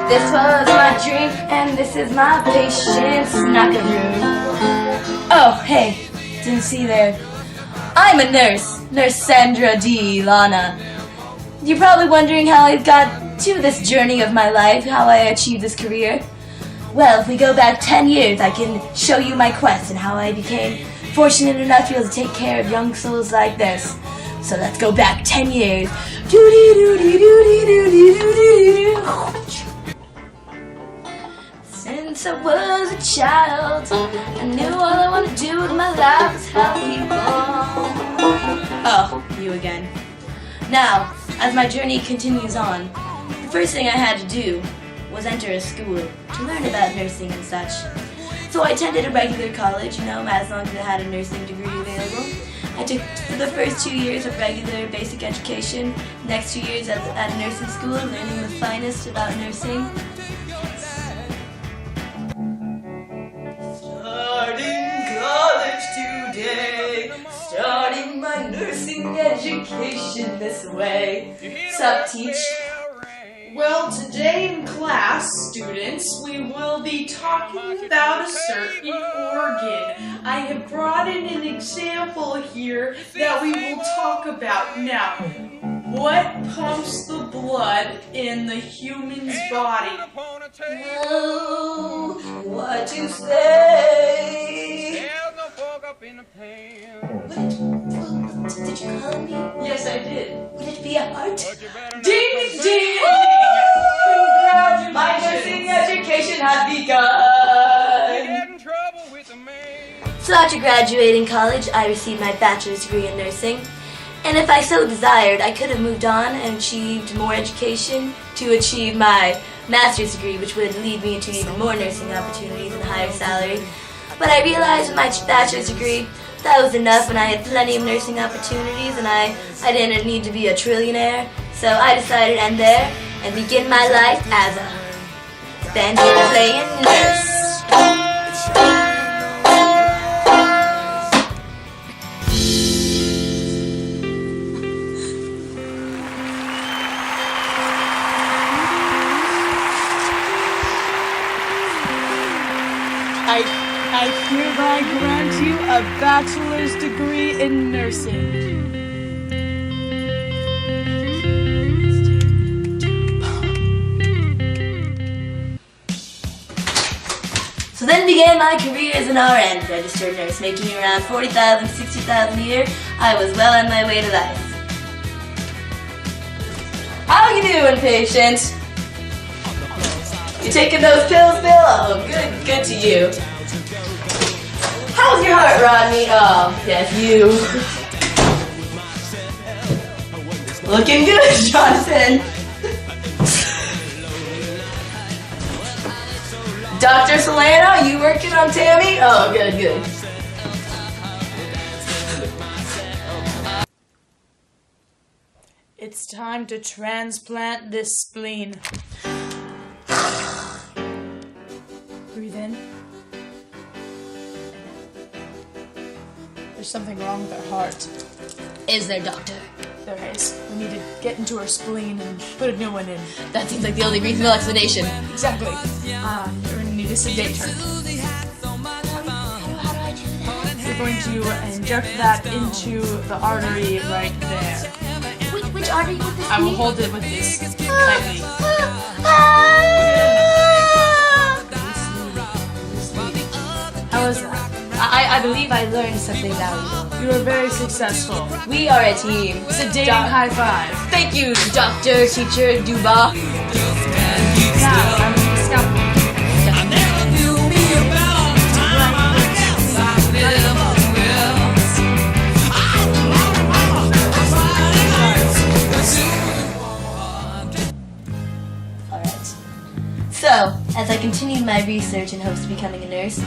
This was my dream, and this is my patient snackaroo. Oh, hey, didn't see there. I'm a nurse, Nurse Sandra D. Lana. You're probably wondering how I got to this journey of my life, how I achieved this career. Well, if we go back 10 years, I can show you my quest and how I became fortunate enough to be able to take care of young souls like this. So let's go back 10 years. Since I was a child, I knew all I wanted to do with my life was help people. Oh, you again. Now, as my journey continues on, the first thing I had to do was enter a school to learn about nursing and such. So I attended a regular college, as long as it had a nursing degree available. I took the first 2 years of regular basic education, next 2 years at a nursing school, learning the finest about nursing. Starting college today, starting my nursing education this way. Sup, teach? Well, today in class, students, we will be talking about a certain organ. I have brought in an example here that we will talk about. Now, what pumps the blood in the human's body? Oh, what you say? Did you call me? Yes, I did. Would it be a heart? Ding, ding! Congratulations! My nursing education has begun! So after graduating college, I received my bachelor's degree in nursing. And if I so desired, I could have moved on and achieved more education to achieve my master's degree, which would lead me to even more nursing opportunities and a higher salary. But I realized with my bachelor's degree, that was enough, and I had plenty of nursing opportunities, and I didn't need to be a trillionaire. So I decided to end there and begin my life as a banjo-playing nurse. I hereby grant you a bachelor's degree in nursing. So then began my career as an RN, registered nurse, making around $40,000, $60,000 a year. I was well on my way to life. How you doing, patient? You taking those pills, Bill? Oh, good to you. How's your heart, Rodney? Oh, yes, you. Looking good, Jonathan. Dr. Solano, you working on Tammy? Oh, good. It's time to transplant this spleen. Breathe in. There's something wrong with her heart. Is there, doctor? There is. We need to get into her spleen and put a new one in. That seems like the only reasonable explanation. Exactly. You're going to need to sedate her. How do I do that? You're going to inject that into the artery right there. Which artery would this be? I will hold it with this tightly. How was that? I believe I learned something valuable. You were very successful. We are a team. Sedating high five. Thank you, Dr. Teacher Duba. Now, I'm going to scalpel. Alright. So, as I continued my research in hopes of becoming a nurse,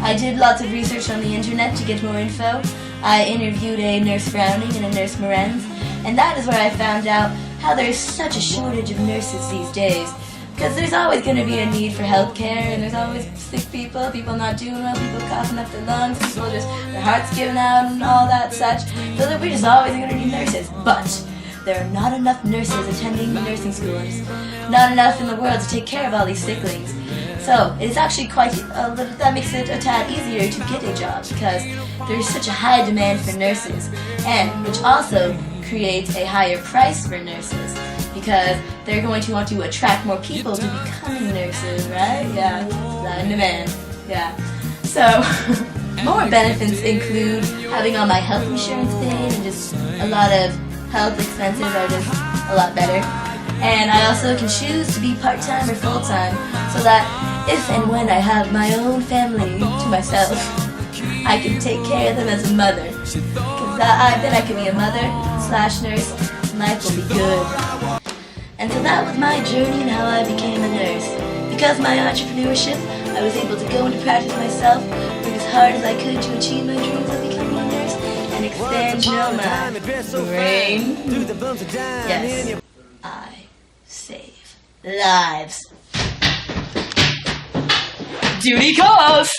I did lots of research on the internet to get more info. I interviewed a nurse Browning and a nurse Morenz, and that is where I found out how there's such a shortage of nurses these days. Because there's always going to be a need for healthcare, and there's always sick people, people not doing well, people coughing up their lungs, people just, their hearts giving out and all that such. So that we're just always going to need nurses. But there are not enough nurses attending nursing schools, not enough in the world to take care of all these sicklings. So it is actually that makes it a tad easier to get a job because there is such a high demand for nurses, and which also creates a higher price for nurses because they're going to want to attract more people to becoming nurses, right? Yeah, that in demand. Yeah. So more benefits include having all my health insurance paid, and just a lot of health expenses are just a lot better. And I also can choose to be part-time or full-time, so that if and when I have my own family to myself, I can take care of them as a mother. Because then I can be a mother/nurse, and life will be good. And so that was my journey and how I became a nurse. Because of my entrepreneurship, I was able to go into practice myself, work as hard as I could to achieve my dreams of becoming a nurse, and expand, my brain. Yes, I save lives. Duty calls!